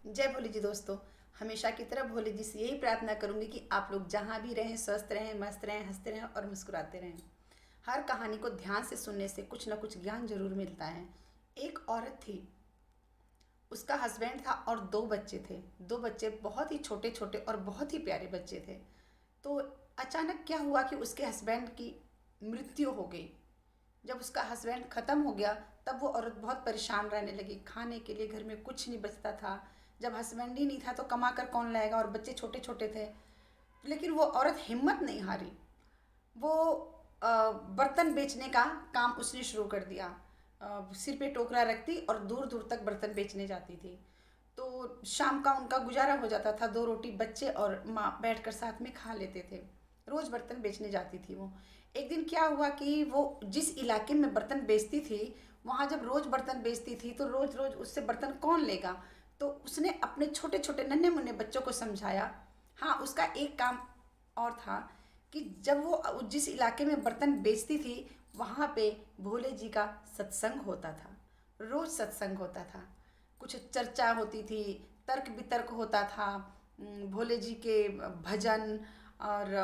जय भोले जी दोस्तों। हमेशा की तरह भोले जी से यही प्रार्थना करूंगी कि आप लोग जहाँ भी रहें स्वस्थ रहें, मस्त रहें, हंसते रहें और मुस्कुराते रहें। हर कहानी को ध्यान से सुनने से कुछ ना कुछ ज्ञान जरूर मिलता है। एक औरत थी, उसका हस्बैंड था और दो बच्चे थे। दो बच्चे बहुत ही छोटे छोटे और बहुत ही प्यारे बच्चे थे। तो अचानक क्या हुआ कि उसके हस्बैंड की मृत्यु हो गई। जब उसका हस्बैंड ख़त्म हो गया तब वो औरत बहुत परेशान रहने लगी। खाने के लिए घर में कुछ नहीं बचता था। जब हस्बैंड ही नहीं था तो कमा कर कौन लाएगा, और बच्चे छोटे छोटे थे। लेकिन वो औरत हिम्मत नहीं हारी। वो बर्तन बेचने का काम उसने शुरू कर दिया। सिर पे टोकरा रखती और दूर दूर तक बर्तन बेचने जाती थी। तो शाम का उनका गुजारा हो जाता था। दो रोटी बच्चे और माँ बैठकर साथ में खा लेते थे। रोज़ बर्तन बेचने जाती थी वो। एक दिन क्या हुआ कि वो जिस इलाके में बर्तन बेचती थी, वहाँ जब रोज़ बर्तन बेचती थी तो रोज़ रोज़ उससे बर्तन कौन लेगा। तो उसने अपने छोटे छोटे नन्हे मुन्ने बच्चों को समझाया। हाँ, उसका एक काम और था कि जब वो जिस इलाके में बर्तन बेचती थी वहाँ पे भोले जी का सत्संग होता था। रोज़ सत्संग होता था, कुछ चर्चा होती थी, तर्क वितर्क होता था। भोले जी के भजन और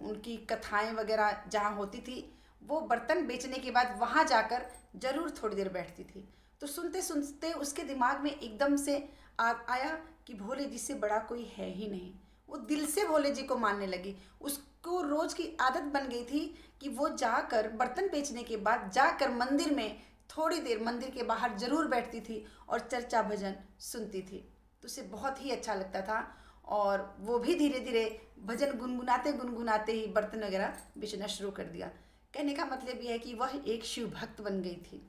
उनकी कथाएं वगैरह जहाँ होती थी, वो बर्तन बेचने के बाद वहाँ जाकर ज़रूर थोड़ी देर बैठती थी। तो सुनते सुनते उसके दिमाग में एकदम से आया कि भोले जी से बड़ा कोई है ही नहीं। वो दिल से भोले जी को मानने लगी। उसको रोज की आदत बन गई थी कि वो जाकर बर्तन बेचने के बाद जाकर मंदिर में थोड़ी देर मंदिर के बाहर जरूर बैठती थी और चर्चा भजन सुनती थी। तो उसे बहुत ही अच्छा लगता था। और वो भी धीरे धीरे भजन गुनगुनाते गुनगुनाते ही बर्तन वगैरह बेचना शुरू कर दिया। कहने का मतलब यह है कि वह एक शिव भक्त बन गई थी।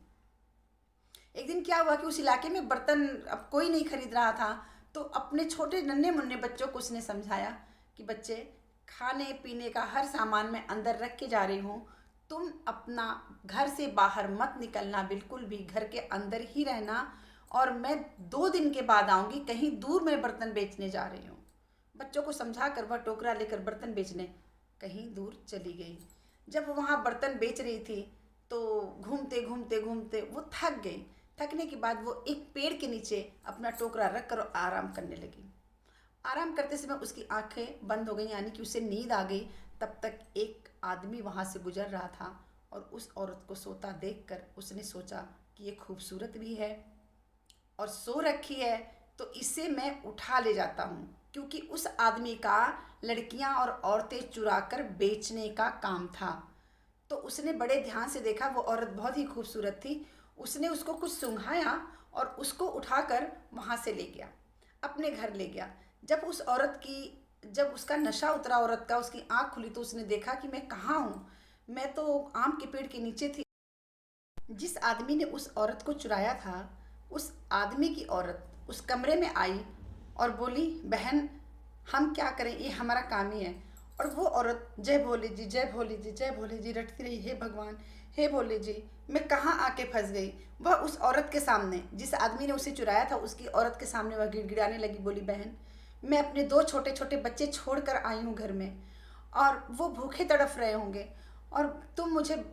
एक दिन क्या हुआ कि उस इलाके में बर्तन अब कोई नहीं खरीद रहा था। तो अपने छोटे नन्हे मुन्ने बच्चों को उसने समझाया कि बच्चे, खाने पीने का हर सामान मैं अंदर रख के जा रही हूँ। तुम अपना घर से बाहर मत निकलना, बिल्कुल भी घर के अंदर ही रहना। और मैं 2 दिन के बाद आऊँगी, कहीं दूर मैं बर्तन बेचने जा रही हूँ। बच्चों को समझा कर वह टोकरा लेकर बर्तन बेचने कहीं दूर चली गई। जब वो वहाँ बर्तन बेच रही थी तो घूमते घूमते घूमते वो थक गई। थकने के बाद वो एक पेड़ के नीचे अपना टोकरा रख कर आराम करने लगी। आराम करते समय उसकी आंखें बंद हो गई, यानी कि उसे नींद आ गई। तब तक एक आदमी वहाँ से गुजर रहा था और उस औरत को सोता देखकर उसने सोचा कि ये खूबसूरत भी है और सो रखी है, तो इसे मैं उठा ले जाता हूँ। क्योंकि उस आदमी का लड़कियां और औरतें चुरा कर बेचने का काम था। तो उसने बड़े ध्यान से देखा, वो औरत बहुत ही खूबसूरत थी। उसने उसको कुछ सुंघाया और उसको उठाकर वहाँ से ले गया, अपने घर ले गया। जब उस औरत की जब उसका नशा उतरा औरत का, उसकी आँख खुली तो उसने देखा कि मैं कहाँ हूँ। मैं तो आम के पेड़ के नीचे थी। जिस आदमी ने उस औरत को चुराया था, उस आदमी की औरत उस कमरे में आई और बोली, बहन हम क्या करें, ये हमारा काम ही है। और वो औरत जय भोले जी, जय भोले जी, जय भोले जी रटती रही, हे भगवान, हे भोले जी, मैं कहाँ आके फंस गई। वह उस औरत के सामने, जिस आदमी ने उसे चुराया था, उसकी औरत के सामने वह गिड़गिड़ाने लगी। बोली, बहन मैं अपने दो छोटे छोटे बच्चे छोड़ कर आई हूँ घर में, और वो भूखे तड़फ रहे होंगे, और तुम मुझे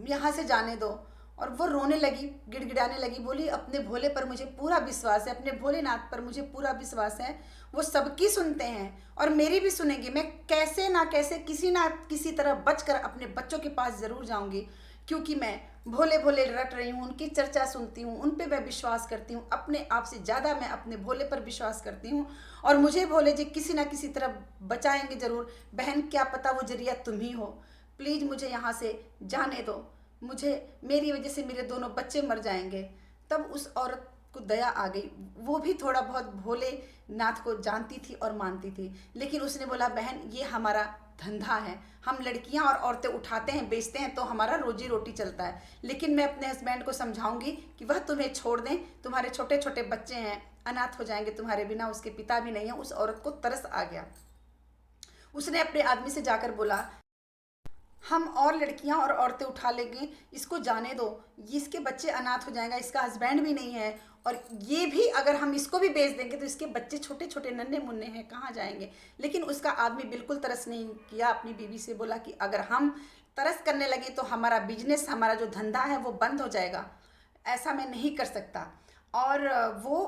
यहाँ से जाने दो। और वो रोने लगी, गिड़गिड़ाने लगी। बोली, अपने भोले पर मुझे पूरा विश्वास है, अपने भोलेनाथ पर मुझे पूरा विश्वास है। वो सबकी सुनते हैं और मेरी भी सुनेंगे। मैं कैसे ना कैसे किसी ना किसी तरह बचकर अपने बच्चों के पास ज़रूर जाऊंगी। क्योंकि मैं भोले भोले रट रही हूँ, उनकी चर्चा सुनती हूँ, उन पर मैं विश्वास करती हूँ। अपने आप से ज़्यादा मैं अपने भोले पर विश्वास करती हूँ। और मुझे भोले जी किसी ना किसी तरह बचाएंगे ज़रूर। बहन क्या पता वो जरिया तुम ही हो। प्लीज़ मुझे यहाँ से जाने दो। मुझे, मेरी वजह से मेरे दोनों बच्चे मर जाएंगे। तब उस औरत को दया आ गई। वो भी थोड़ा बहुत भोलेनाथ को जानती थी और मानती थी। लेकिन उसने बोला, बहन ये हमारा धंधा है, हम लड़कियां और औरतें उठाते हैं बेचते हैं तो हमारा रोजी रोटी चलता है। लेकिन मैं अपने हस्बैंड को समझाऊंगी कि वह तुम्हें छोड़ दें, तुम्हारे छोटे छोटे बच्चे हैं, अनाथ हो जाएंगे तुम्हारे बिना, उसके पिता भी नहीं है। उस औरत को तरस आ गया। उसने अपने आदमी से जाकर बोला, हम और लड़कियां और औरतें उठा लेंगे, इसको जाने दो। इसके बच्चे अनाथ हो जाएगा, इसका हस्बैंड भी नहीं है, और ये भी अगर हम इसको भी बेच देंगे तो इसके बच्चे छोटे छोटे नन्हे मुन्ने हैं, कहाँ जाएंगे। लेकिन उसका आदमी बिल्कुल तरस नहीं किया। अपनी बीवी से बोला कि अगर हम तरस करने लगे तो हमारा बिजनेस, हमारा जो धंधा है वो बंद हो जाएगा, ऐसा मैं नहीं कर सकता। और वो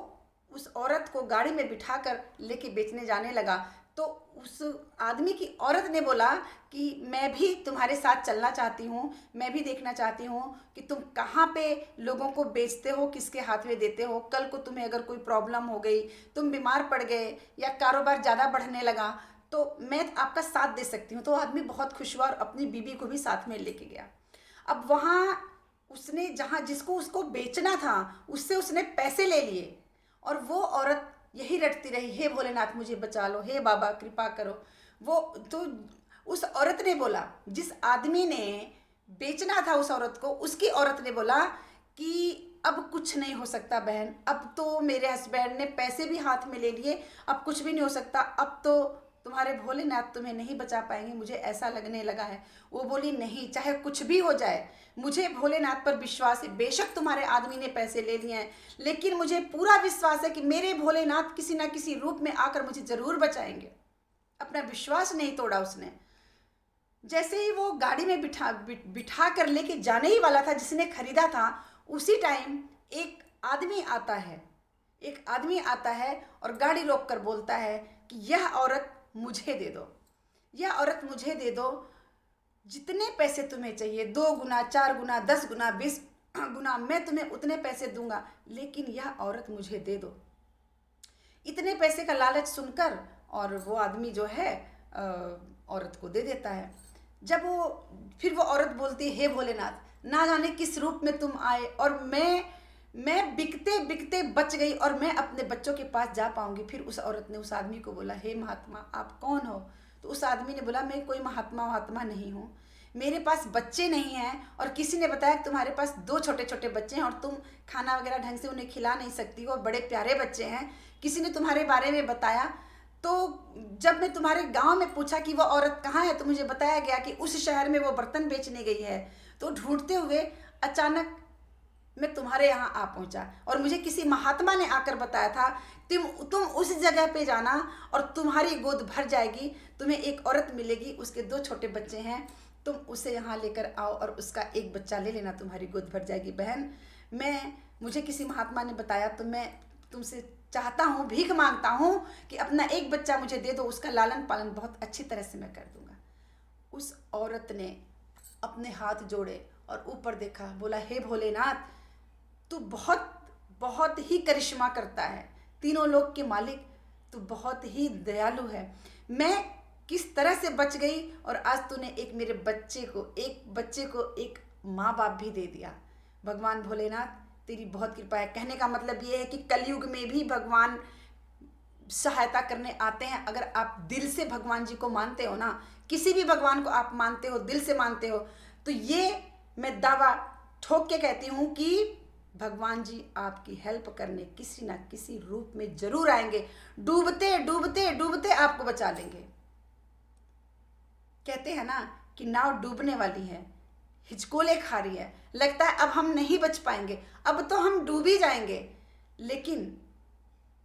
उस औरत को गाड़ी में बिठाकर लेके बेचने जाने लगा, तो उस आदमी की औरत ने बोला कि मैं भी तुम्हारे साथ चलना चाहती हूँ, मैं भी देखना चाहती हूँ कि तुम कहाँ पे लोगों को बेचते हो, किसके हाथ में देते हो। कल को तुम्हें अगर कोई प्रॉब्लम हो गई, तुम बीमार पड़ गए या कारोबार ज़्यादा बढ़ने लगा, तो मैं आपका साथ दे सकती हूँ। तो आदमी बहुत खुश हुआ और अपनी बीवी को भी साथ में लेके गया। अब वहाँ उसने जहाँ जिसको उसको बेचना था उससे उसने पैसे ले लिए, और वो औरत यही रटती रही, हे भोलेनाथ मुझे बचा लो, हे बाबा कृपा करो। वो तो उस औरत ने बोला, जिस आदमी ने बेचना था उस औरत को, उसकी औरत ने बोला कि अब कुछ नहीं हो सकता बहन, अब तो मेरे हस्बैंड ने पैसे भी हाथ में ले लिए, अब कुछ भी नहीं हो सकता, अब तो तुम्हारे भोलेनाथ तुम्हें नहीं बचा पाएंगे, मुझे ऐसा लगने लगा है। वो बोली, नहीं, चाहे कुछ भी हो जाए, मुझे भोलेनाथ पर विश्वास है। बेशक तुम्हारे आदमी ने पैसे ले लिए हैं, लेकिन मुझे पूरा विश्वास है कि मेरे भोलेनाथ किसी ना किसी रूप में आकर मुझे जरूर बचाएंगे। अपना विश्वास नहीं तोड़ा उसने। जैसे ही वो गाड़ी में बिठा कर लेके जाने ही वाला था, जिसने खरीदा था, उसी टाइम एक आदमी आता है और गाड़ी रोक कर बोलता है कि यह औरत मुझे दे दो, यह औरत मुझे दे दो, जितने पैसे तुम्हें चाहिए, 2 गुना, 4 गुना, 10 गुना, 20 गुना, मैं तुम्हें उतने पैसे दूंगा, लेकिन यह औरत मुझे दे दो। इतने पैसे का लालच सुनकर और वो आदमी जो है औरत को दे देता है। जब फिर वो औरत बोलती है, हे भोलेनाथ, ना जाने किस रूप में तुम आए और मैं बिकते बिकते बच गई और मैं अपने बच्चों के पास जा पाऊंगी। फिर उस औरत ने उस आदमी को बोला, हे महात्मा, आप कौन हो? तो उस आदमी ने बोला, मैं कोई महात्मा नहीं हूँ, मेरे पास बच्चे नहीं हैं, और किसी ने बताया कि तुम्हारे पास 2 छोटे छोटे बच्चे हैं और तुम खाना वगैरह ढंग से उन्हें खिला नहीं सकती हो, और बड़े प्यारे बच्चे हैं, किसी ने तुम्हारे बारे में बताया। तो जब मैं तुम्हारे गांव में पूछा कि वो औरत कहाँ है, तो मुझे बताया गया कि उस शहर में वो बर्तन बेचने गई है। तो ढूंढते हुए अचानक मैं तुम्हारे यहाँ आ पहुँचा, और मुझे किसी महात्मा ने आकर बताया था, तुम उस जगह पे जाना और तुम्हारी गोद भर जाएगी, तुम्हें एक औरत मिलेगी, उसके 2 छोटे बच्चे हैं, तुम उसे यहाँ लेकर आओ और उसका एक बच्चा ले लेना, तुम्हारी गोद भर जाएगी। बहन, मुझे किसी महात्मा ने बताया, तो मैं तुमसे चाहता हूँ, भीख मांगता हूँ कि अपना एक बच्चा मुझे दे दो, उसका लालन पालन बहुत अच्छी तरह से मैं कर दूंगा। उस औरत ने अपने हाथ जोड़े और ऊपर देखा, बोला, हे भोलेनाथ, तू बहुत बहुत ही करिश्मा करता है, तीनों लोक के मालिक, तू बहुत ही दयालु है। मैं किस तरह से बच गई, और आज तूने एक मेरे बच्चे को एक माँ बाप भी दे दिया। भगवान भोलेनाथ, तेरी बहुत कृपा है। कहने का मतलब ये है कि कलयुग में भी भगवान सहायता करने आते हैं। अगर आप दिल से भगवान जी को मानते हो ना, किसी भी भगवान को आप मानते हो, दिल से मानते हो, तो ये मैं दावा ठोक के कहती हूँ कि भगवान जी आपकी हेल्प करने किसी ना किसी रूप में जरूर आएंगे, डूबते डूबते डूबते आपको बचा लेंगे। कहते हैं ना कि नाव डूबने वाली है, हिचकोले खा रही है, लगता है अब हम नहीं बच पाएंगे, अब तो हम डूब ही जाएंगे, लेकिन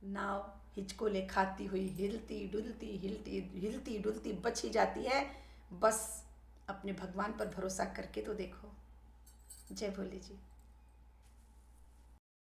नाव हिचकोले खाती हुई हिलती डुलती बच ही जाती है। बस अपने भगवान पर भरोसा करके तो देखो। जय भोले जी।